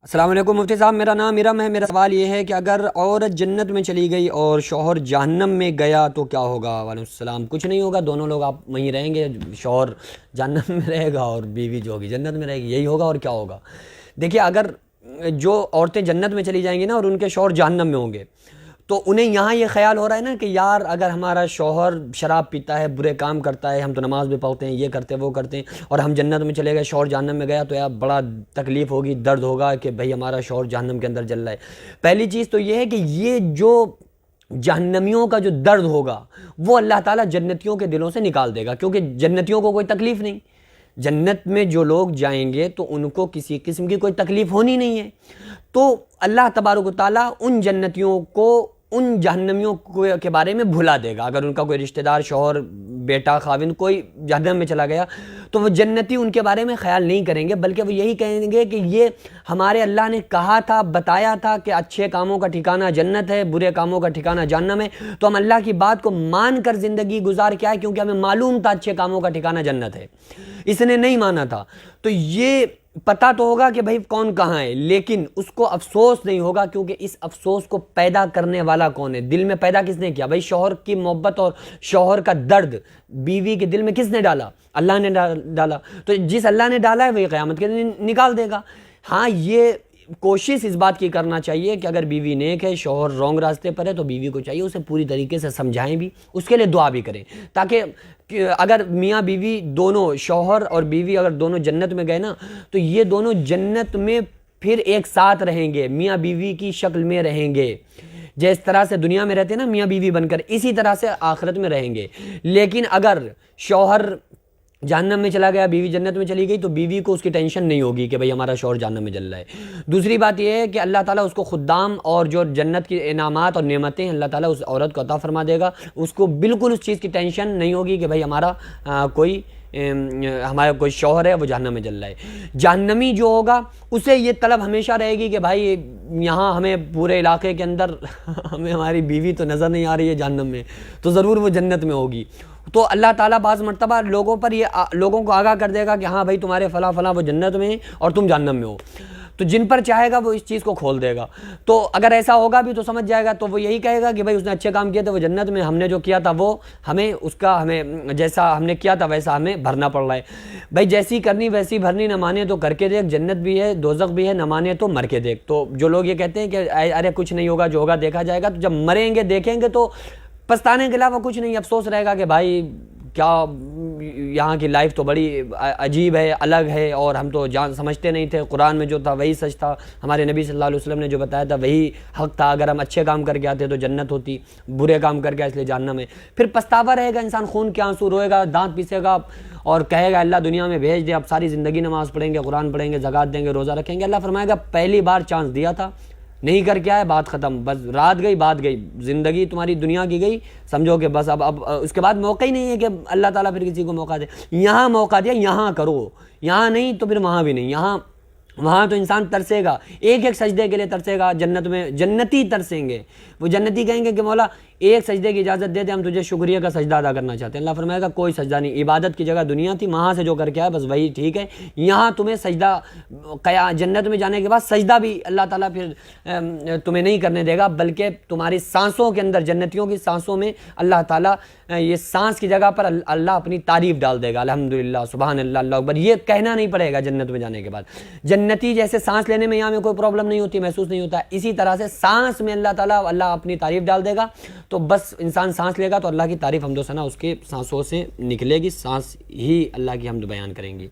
السلام علیکم مفتی صاحب، میرا نام ارم ہے۔ میرا سوال یہ ہے کہ اگر عورت جنت میں چلی گئی اور شوہر جہنم میں گیا تو کیا ہوگا؟ وعلیکم السلام۔ کچھ نہیں ہوگا، دونوں لوگ آپ وہیں رہیں گے، شوہر جہنم میں رہے گا اور بیوی جو ہوگی جنت میں رہے گی، یہی ہوگا اور کیا ہوگا؟ دیکھیے، اگر جو عورتیں جنت میں چلی جائیں گی نا اور ان کے شوہر جہنم میں ہوں گے تو انہیں یہاں یہ خیال ہو رہا ہے نا کہ یار اگر ہمارا شوہر شراب پیتا ہے، برے کام کرتا ہے، ہم تو نماز بھی پڑھتے ہیں، یہ کرتے ہیں وہ کرتے ہیں، اور ہم جنت میں چلے گئے، شوہر جہنم میں گیا تو یار بڑا تکلیف ہوگی، درد ہوگا کہ بھئی ہمارا شوہر جہنم کے اندر جل رہا ہے۔ پہلی چیز تو یہ ہے کہ یہ جو جہنمیوں کا جو درد ہوگا وہ اللہ تعالیٰ جنتیوں کے دلوں سے نکال دے گا، کیونکہ جنتیوں کو کوئی تکلیف نہیں۔ جنت میں جو لوگ جائیں گے تو ان کو کسی قسم کی کوئی تکلیف ہونی نہیں ہے، تو اللہ تبارک و تعالیٰ ان جنتیوں کو ان جہنمیوں کے بارے میں بھلا دے گا۔ اگر ان کا کوئی رشتہ دار، شوہر، بیٹا، خاوند کوئی جہنم میں چلا گیا تو وہ جنتی ان کے بارے میں خیال نہیں کریں گے، بلکہ وہ یہی کہیں گے کہ یہ ہمارے اللہ نے کہا تھا، بتایا تھا کہ اچھے کاموں کا ٹھکانہ جنت ہے، برے کاموں کا ٹھکانہ جہنم ہے، تو ہم اللہ کی بات کو مان کر زندگی گزار کے آئے، کیونکہ ہمیں معلوم تھا اچھے کاموں کا ٹھکانہ جنت ہے۔ اس نے نہیں مانا تھا تو یہ پتہ تو ہوگا کہ بھائی کون کہاں ہے، لیکن اس کو افسوس نہیں ہوگا، کیونکہ اس افسوس کو پیدا کرنے والا کون ہے؟ دل میں پیدا کس نے کیا؟ بھائی شوہر کی محبت اور شوہر کا درد بیوی کے دل میں کس نے ڈالا؟ اللہ نے ڈالا، تو جس اللہ نے ڈالا ہے وہی قیامت کے دن نکال دے گا۔ ہاں، یہ کوشش اس بات کی کرنا چاہیے کہ اگر بیوی نیک ہے، شوہر رونگ راستے پر ہے، تو بیوی کو چاہیے اسے پوری طریقے سے سمجھائیں بھی، اس کے لیے دعا بھی کریں، تاکہ اگر میاں بیوی دونوں، شوہر اور بیوی اگر دونوں جنت میں گئے نا تو یہ دونوں جنت میں پھر ایک ساتھ رہیں گے، میاں بیوی کی شکل میں رہیں گے، جس طرح سے دنیا میں رہتے ہیں نا میاں بیوی بن کر، اسی طرح سے آخرت میں رہیں گے۔ لیکن اگر شوہر جہنم میں چلا گیا، بیوی جنت میں چلی گئی، تو بیوی کو اس کی ٹینشن نہیں ہوگی کہ بھئی ہمارا شوہر جہنم میں جل رہا ہے۔ دوسری بات یہ ہے کہ اللہ تعالیٰ اس کو خدام اور جو جنت کی انعامات اور نعمتیں اللہ تعالیٰ اس عورت کو عطا فرما دے گا، اس کو بالکل اس چیز کی ٹینشن نہیں ہوگی کہ بھئی ہمارا کوئی شوہر ہے وہ جہنم میں جل رہا ہے۔ جہنمی جو ہوگا اسے یہ طلب ہمیشہ رہے گی کہ بھائی یہاں ہمیں پورے علاقے کے اندر ہمیں ہماری بیوی تو نظر نہیں آ رہی ہے جہنم میں، تو ضرور وہ جنت میں ہوگی۔ تو اللہ تعالیٰ بعض مرتبہ لوگوں کو آگاہ کر دے گا کہ ہاں بھائی تمہارے فلاں فلاں وہ جنت میں ہیں اور تم جہنم میں ہو، تو جن پر چاہے گا وہ اس چیز کو کھول دے گا۔ تو اگر ایسا ہوگا بھی تو سمجھ جائے گا، تو وہ یہی کہے گا کہ بھائی اس نے اچھے کام کیے تھے وہ جنت میں، ہم نے جو کیا تھا وہ ہمیں جیسا ہم نے کیا تھا ویسا ہمیں بھرنا پڑ رہا ہے۔ بھائی جیسی کرنی ویسی بھرنی، نہ مانے تو کر کے دیکھ، جنت بھی ہے دوزخ بھی ہے، نہ مانے تو مر کے دیکھ۔ تو جو لوگ یہ کہتے ہیں کہ ارے کچھ نہیں ہوگا، جو ہوگا دیکھا جائے گا، تو جب مریں گے دیکھیں گے تو پچھتانے کے علاوہ کچھ نہیں، افسوس رہے گا کہ بھائی کیا یہاں کی لائف تو بڑی عجیب ہے، الگ ہے، اور ہم تو سمجھتے نہیں تھے، قرآن میں جو تھا وہی سچ تھا، ہمارے نبی صلی اللہ علیہ وسلم نے جو بتایا تھا وہی حق تھا، اگر ہم اچھے کام کر کے آتے تو جنت ہوتی، برے کام کر کے اس لیے جہنم ہے۔ پھر پچھتاوا رہے گا، انسان خون کے آنسو روئے گا، دانت پیسے گا اور کہے گا اللہ دنیا میں بھیج دے، اب ساری زندگی نماز پڑھیں گے، قرآن پڑھیں گے، زکوٰۃ دیں گے، روزہ رکھیں گے۔ اللہ فرمائے گا پہلی بار چانس دیا تھا، نہیں کر کے آئے، بات ختم، بس رات گئی بات گئی، زندگی تمہاری دنیا کی گئی، سمجھو کہ بس اب اس کے بعد موقع ہی نہیں ہے کہ اللہ تعالیٰ پھر کسی کو موقع دے۔ یہاں موقع دیا، یہاں کرو، یہاں نہیں تو پھر وہاں بھی نہیں۔ وہاں تو انسان ترسے گا، ایک ایک سجدے کے لیے ترسے گا، جنت میں جنتی ترسیں گے، وہ جنتی کہیں گے کہ مولا ایک سجدے کی اجازت دے دے، ہم تجھے شکریہ کا سجدہ ادا کرنا چاہتے ہیں۔ اللہ فرمائے گا کوئی سجدہ نہیں، عبادت کی جگہ دنیا تھی، وہاں سے جو کر کے آئے بس وہی ٹھیک ہے، یہاں تمہیں سجدہ جنت میں جانے کے بعد سجدہ بھی اللہ تعالیٰ پھر تمہیں نہیں کرنے دے گا، بلکہ تمہاری سانسوں کے اندر، جنتیوں کی سانسوں میں اللہ تعالیٰ یہ سانس کی جگہ پر اللہ اپنی تعریف ڈال دے گا، الحمدللہ، سبحان اللہ، اللہ اکبر، یہ کہنا نہیں پڑے گا جنت میں جانے کے بعد۔ جنتی جیسے سانس لینے میں یہاں میں کوئی پرابلم نہیں ہوتی، محسوس نہیں ہوتا، اسی طرح سے سانس میں اللہ اپنی تعریف ڈال دے گا، تو بس انسان سانس لے گا تو اللہ کی تعریف حمد و ثنا اس کے سانسوں سے نکلے گی، سانس ہی اللہ کی حمد بیان کریں گی۔